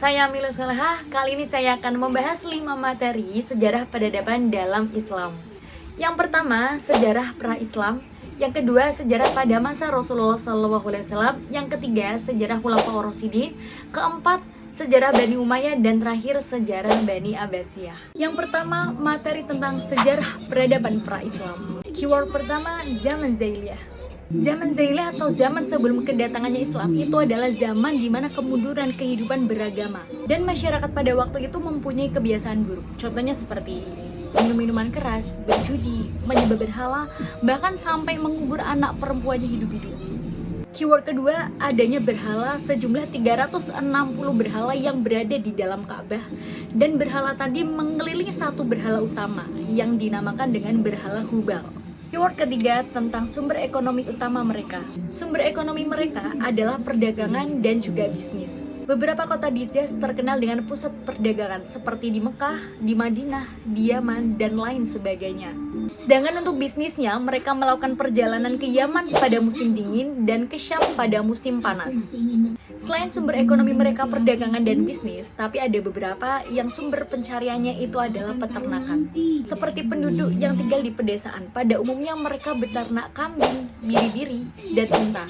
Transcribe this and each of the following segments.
Saya Milo Solehah. Kali ini saya akan membahas 5 materi sejarah peradaban dalam Islam. Yang pertama, sejarah pra-Islam. Yang kedua, sejarah pada masa Rasulullah SAW. Yang ketiga, sejarah Khulafaur Rasyidin. Keempat, sejarah Bani Umayyah. Dan terakhir, sejarah Bani Abbasiyah. Yang pertama, materi tentang sejarah peradaban pra-Islam. Keyword pertama, zaman Jahiliyah. Zaman Jahiliyah atau zaman sebelum kedatangannya Islam itu adalah zaman di mana kemunduran kehidupan beragama dan masyarakat pada waktu itu mempunyai kebiasaan buruk. Contohnya seperti minum-minuman keras, berjudi, menyembah berhala, bahkan sampai mengubur anak perempuannya hidup-hidup. Keyword kedua, adanya berhala sejumlah 360 berhala yang berada di dalam Ka'bah, dan berhala tadi mengelilingi satu berhala utama yang dinamakan dengan berhala Hubal. Keyword ketiga tentang sumber ekonomi utama mereka. Sumber ekonomi mereka adalah perdagangan dan juga bisnis. Beberapa kota di Hijaz terkenal dengan pusat perdagangan seperti di Mekah, di Madinah, di Yaman, dan lain sebagainya. Sedangkan untuk bisnisnya, mereka melakukan perjalanan ke Yaman pada musim dingin dan ke Syam pada musim panas. Selain sumber ekonomi mereka perdagangan dan bisnis, tapi ada beberapa yang sumber pencariannya itu adalah peternakan. Seperti penduduk yang tinggal di pedesaan, pada umumnya mereka beternak kambing, biri-biri, dan unta.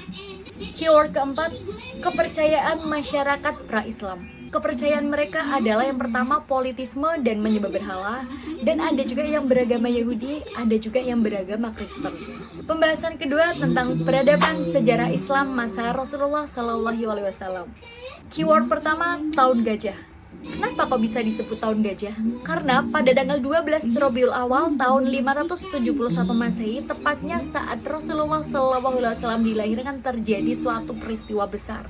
Keyword keempat, kepercayaan masyarakat pra-Islam. Kepercayaan mereka adalah yang pertama politisme dan menyembah berhala, dan ada juga yang beragama Yahudi, ada juga yang beragama Kristen. Pembahasan kedua tentang peradaban sejarah Islam masa Rasulullah SAW. Keyword pertama, tahun gajah. Kenapa kok bisa disebut tahun gajah? Karena pada tanggal 12 Rabiul Awal tahun 571 Masehi, tepatnya saat Rasulullah SAW dilahirkan, terjadi suatu peristiwa besar,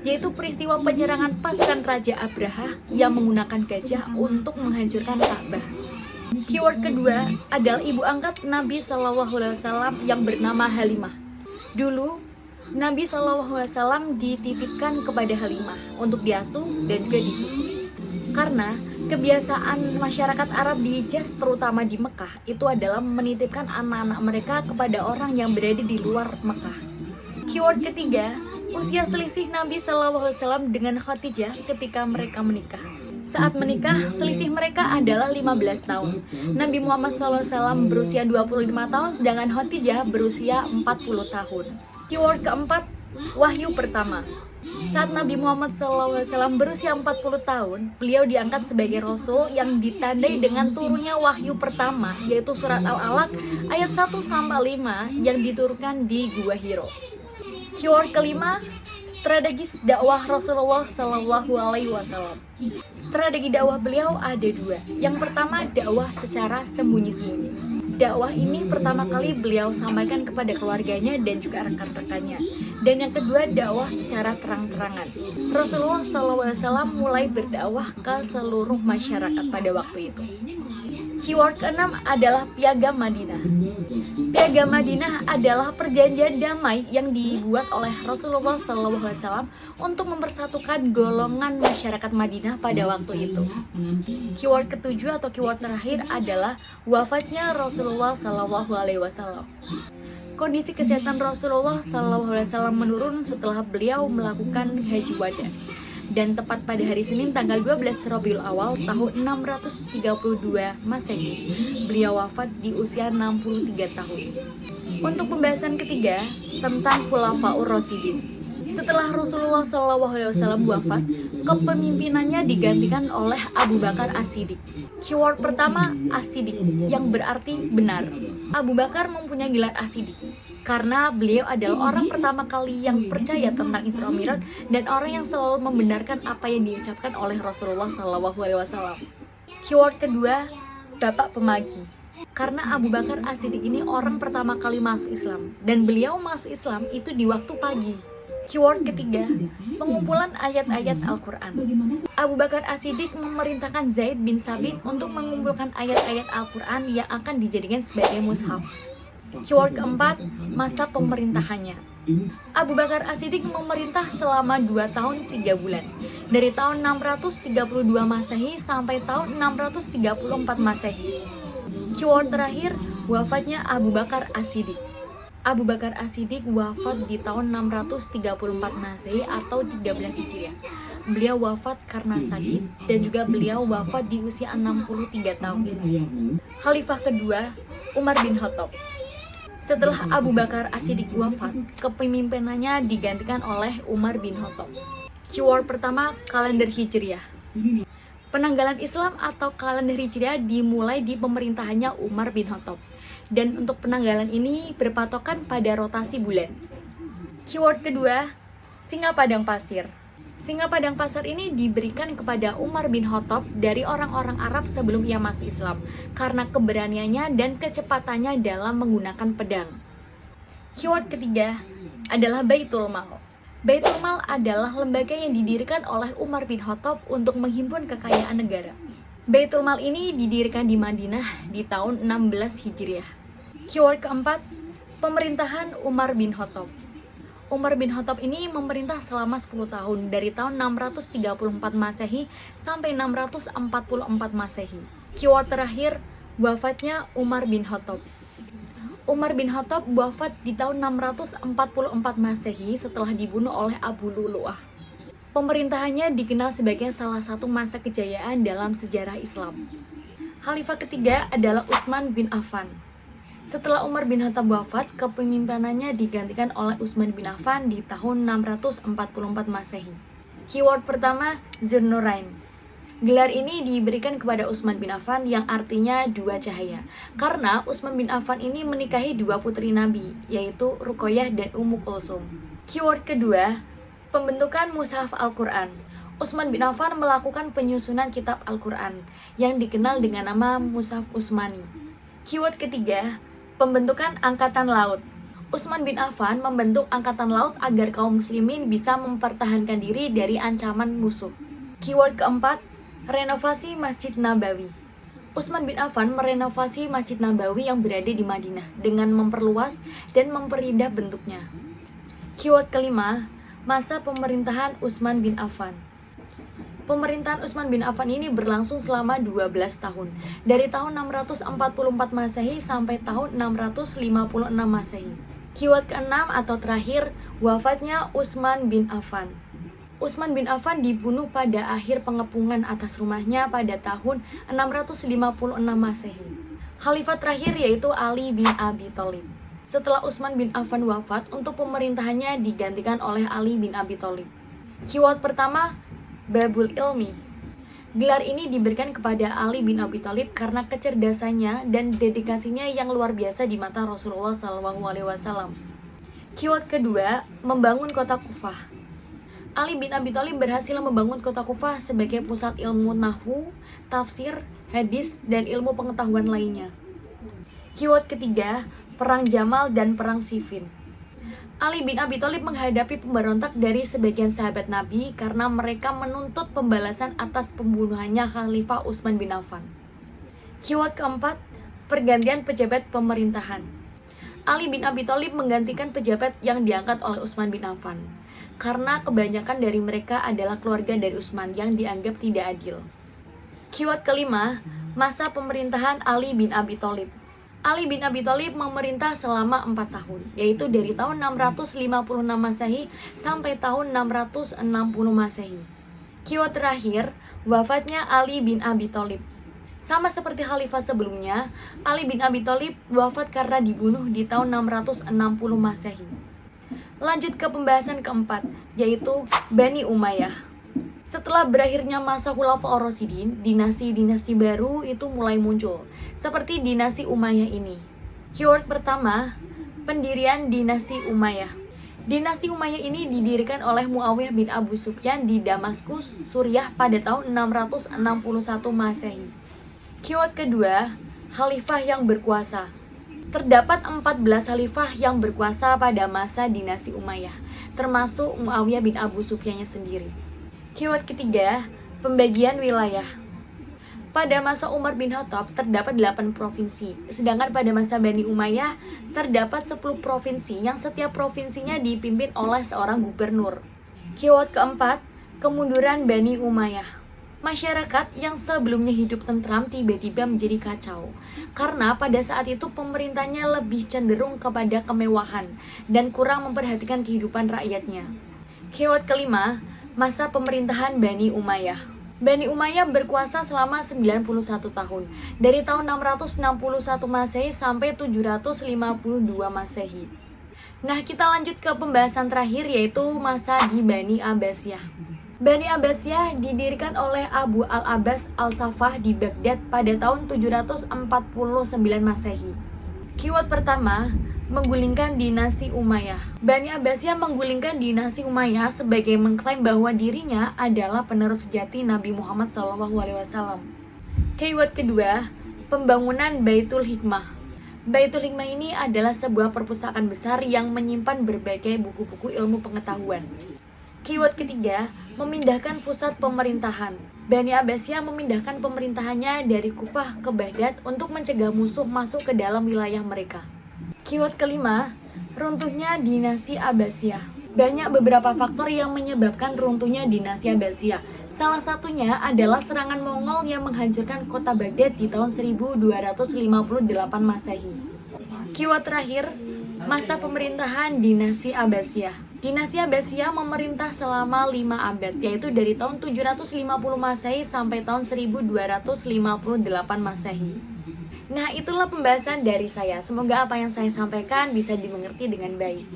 yaitu peristiwa penyerangan pasukan Raja Abraha yang menggunakan gajah untuk menghancurkan Ka'bah. Keyword kedua adalah ibu angkat Nabi SAW yang bernama Halimah. Dulu Nabi SAW dititipkan kepada Halimah untuk diasuh dan juga disusui. Karena kebiasaan masyarakat Arab di Hijaz, terutama di Mekah, itu adalah menitipkan anak-anak mereka kepada orang yang berada di luar Mekah. Keyword ketiga, usia selisih Nabi SAW dengan Khadijah ketika mereka menikah. Saat menikah, selisih mereka adalah 15 tahun. Nabi Muhammad SAW berusia 25 tahun, sedangkan Khadijah berusia 40 tahun. Keyword keempat, wahyu pertama. Saat Nabi Muhammad SAW berusia 40 tahun, beliau diangkat sebagai Rasul yang ditandai dengan turunnya wahyu pertama, yaitu surat Al-Alaq ayat 1-5 yang diturunkan di Gua Hiro. Keyword kelima, strategis dakwah Rasulullah SAW. Strategi dakwah beliau ada dua. Yang pertama, dakwah secara sembunyi-sembunyi. Dakwah ini pertama kali beliau sampaikan kepada keluarganya dan juga rekan-rekannya. Dan yang kedua, dakwah secara terang-terangan. Rasulullah SAW mulai berdakwah ke seluruh masyarakat pada waktu itu. Keyword keenam adalah Piagam Madinah. Piagam Madinah adalah perjanjian damai yang dibuat oleh Rasulullah SAW untuk mempersatukan golongan masyarakat Madinah pada waktu itu. Keyword ketujuh atau keyword terakhir adalah wafatnya Rasulullah SAW. Kondisi kesehatan Rasulullah SAW menurun setelah beliau melakukan haji wada. Dan tepat pada hari Senin tanggal 12 Rabiul Awal tahun 632 Masehi, beliau wafat di usia 63 tahun. Untuk pembahasan ketiga tentang Khulafaur Rasyidin. Setelah Rasulullah SAW wafat, kepemimpinannya digantikan oleh Abu Bakar As-Siddiq. Keyword pertama, As-Siddiq, yang berarti benar. Abu Bakar mempunyai gelar As-Siddiq karena beliau adalah orang pertama kali yang percaya tentang Isra Mi'raj dan orang yang selalu membenarkan apa yang diucapkan oleh Rasulullah SAW. Keyword kedua, Bapak Pemagi. Karena Abu Bakar As-Siddiq ini orang pertama kali masuk Islam, dan beliau masuk Islam itu di waktu pagi. Keyword ketiga, pengumpulan ayat-ayat Al-Quran. Abu Bakar As-Siddiq memerintahkan Zaid bin Sabit untuk mengumpulkan ayat-ayat Al-Quran yang akan dijadikan sebagai mushaf. Keyword keempat, masa pemerintahannya. Abu Bakar As-Siddiq memerintah selama 2 tahun 3 bulan, dari tahun 632 Masehi sampai tahun 634 Masehi. Keyword terakhir, wafatnya Abu Bakar As-Siddiq. Abu Bakar As-Siddiq wafat di tahun 634 Masehi atau 13 Hijriah. beliau wafat karena sakit dan juga beliau wafat di usia 63 tahun. Khalifah kedua, Umar bin Khattab. Setelah Abu Bakar As-Siddiq wafat, kepemimpinannya digantikan oleh Umar bin Khattab. Keyword pertama, kalender Hijriah. Penanggalan Islam atau kalender Hijriah dimulai di pemerintahannya Umar bin Khattab. Dan untuk penanggalan ini berpatokan pada rotasi bulan. Keyword kedua, singa padang pasir. Singa padang pasir ini diberikan kepada Umar bin Khattab dari orang-orang Arab sebelum ia masuk Islam karena keberaniannya dan kecepatannya dalam menggunakan pedang. Keyword ketiga adalah Baitul Mal. Baitul Mal adalah lembaga yang didirikan oleh Umar bin Khattab untuk menghimpun kekayaan negara. Baitul Mal ini didirikan di Madinah di tahun 16 Hijriah. Keyword keempat, pemerintahan Umar bin Khattab. Umar bin Khattab ini memerintah selama 10 tahun dari tahun 634 Masehi sampai 644 Masehi. Keyword terakhir, wafatnya Umar bin Khattab. Umar bin Khattab wafat di tahun 644 Masehi setelah dibunuh oleh Abu Lu'lu'ah. Pemerintahannya dikenal sebagai salah satu masa kejayaan dalam sejarah Islam. Khalifah ketiga adalah Utsman bin Affan. Setelah Umar bin Khattab wafat, kepemimpinannya digantikan oleh Utsman bin Affan di tahun 644 Masehi. Keyword pertama, Zunnurain. Gelar ini diberikan kepada Utsman bin Affan yang artinya dua cahaya. Karena Utsman bin Affan ini menikahi dua putri Nabi, yaitu Ruqayyah dan Ummu Kulsum. Keyword kedua, pembentukan Mushaf Al-Quran. Utsman bin Affan melakukan penyusunan kitab Al-Quran yang dikenal dengan nama Mushaf Utsmani. Keyword ketiga, pembentukan Angkatan Laut. Utsman bin Affan membentuk Angkatan Laut agar kaum muslimin bisa mempertahankan diri dari ancaman musuh. Keyword keempat, renovasi Masjid Nabawi. Utsman bin Affan merenovasi Masjid Nabawi yang berada di Madinah dengan memperluas dan memperindah bentuknya. Keyword kelima, masa pemerintahan Utsman bin Affan. Pemerintahan Utsman bin Affan ini berlangsung selama 12 tahun, dari tahun 644 Masehi sampai tahun 656 Masehi. Keyword keenam atau terakhir, wafatnya Utsman bin Affan. Utsman bin Affan dibunuh pada akhir pengepungan atas rumahnya pada tahun 656 Masehi. Khalifah terakhir yaitu Ali bin Abi Thalib. Setelah Utsman bin Affan wafat, untuk pemerintahannya digantikan oleh Ali bin Abi Thalib. Keyword pertama, Babul Ilmi. Gelar ini diberikan kepada Ali bin Abi Thalib karena kecerdasannya dan dedikasinya yang luar biasa di mata Rasulullah SAW. Keyword kedua, membangun kota Kufah. Ali bin Abi Thalib berhasil membangun kota Kufah sebagai pusat ilmu nahwu, tafsir, hadis, dan ilmu pengetahuan lainnya. Keyword ketiga, Perang Jamal dan Perang Siffin. Ali bin Abi Thalib menghadapi pemberontak dari sebagian sahabat Nabi karena mereka menuntut pembalasan atas pembunuhannya Khalifah Utsman bin Affan. Keyword keempat, pergantian pejabat pemerintahan. Ali bin Abi Thalib menggantikan pejabat yang diangkat oleh Utsman bin Affan karena kebanyakan dari mereka adalah keluarga dari Utsman yang dianggap tidak adil. Keyword kelima, masa pemerintahan Ali bin Abi Thalib. Ali bin Abi Thalib memerintah selama 4 tahun, yaitu dari tahun 656 Masehi sampai tahun 660 Masehi. Keyword terakhir, wafatnya Ali bin Abi Thalib. Sama seperti khalifah sebelumnya, Ali bin Abi Thalib wafat karena dibunuh di tahun 660 Masehi. Lanjut ke pembahasan keempat, yaitu Bani Umayyah. Setelah berakhirnya masa Khulafaur Rasyidin, dinasti-dinasti baru itu mulai muncul, seperti dinasti Umayyah ini. Keyword pertama, pendirian dinasti Umayyah. Dinasti Umayyah ini didirikan oleh Muawiyah bin Abu Sufyan di Damaskus, Suriah pada tahun 661 Masehi. Keyword kedua, khalifah yang berkuasa. Terdapat 14 khalifah yang berkuasa pada masa dinasti Umayyah, termasuk Muawiyah bin Abu Sufyannya sendiri. Keyword ketiga, pembagian wilayah. Pada masa Umar bin Khattab terdapat 8 provinsi, sedangkan pada masa Bani Umayyah terdapat 10 provinsi yang setiap provinsinya dipimpin oleh seorang gubernur. Keyword keempat, kemunduran Bani Umayyah. Masyarakat yang sebelumnya hidup tentram tiba-tiba menjadi kacau, karena pada saat itu pemerintahnya lebih cenderung kepada kemewahan dan kurang memperhatikan kehidupan rakyatnya. Keyword kelima, masa pemerintahan Bani Umayyah. Bani Umayyah berkuasa selama 91 tahun, dari tahun 661 Masehi sampai 752 Masehi. Nah, kita lanjut ke pembahasan terakhir, yaitu masa di Bani Abbasiyah. Bani Abbasiyah didirikan oleh Abu al-Abbas al-Saffah di Baghdad pada tahun 749 Masehi. Keyword pertama, menggulingkan dinasti Umayyah. Bani Abbasiyah menggulingkan dinasti Umayyah sebagai mengklaim bahwa dirinya adalah penerus sejati Nabi Muhammad SAW. Keyword kedua, pembangunan Baitul Hikmah. Baitul Hikmah ini adalah sebuah perpustakaan besar yang menyimpan berbagai buku-buku ilmu pengetahuan. Keyword ketiga, memindahkan pusat pemerintahan. Bani Abbasiyah memindahkan pemerintahannya dari Kufah ke Baghdad untuk mencegah musuh masuk ke dalam wilayah mereka. Keyword kelima, runtuhnya dinasti Abbasiyah. Banyak beberapa faktor yang menyebabkan runtuhnya dinasti Abbasiyah. Salah satunya adalah serangan Mongol yang menghancurkan kota Baghdad di tahun 1258 Masehi. Keyword terakhir, masa pemerintahan dinasti Abbasiyah. Dinasti Abbasiyah memerintah selama 5 abad, yaitu dari tahun 750 Masehi sampai tahun 1258 Masehi. Nah, itulah pembahasan dari saya. Semoga apa yang saya sampaikan bisa dimengerti dengan baik.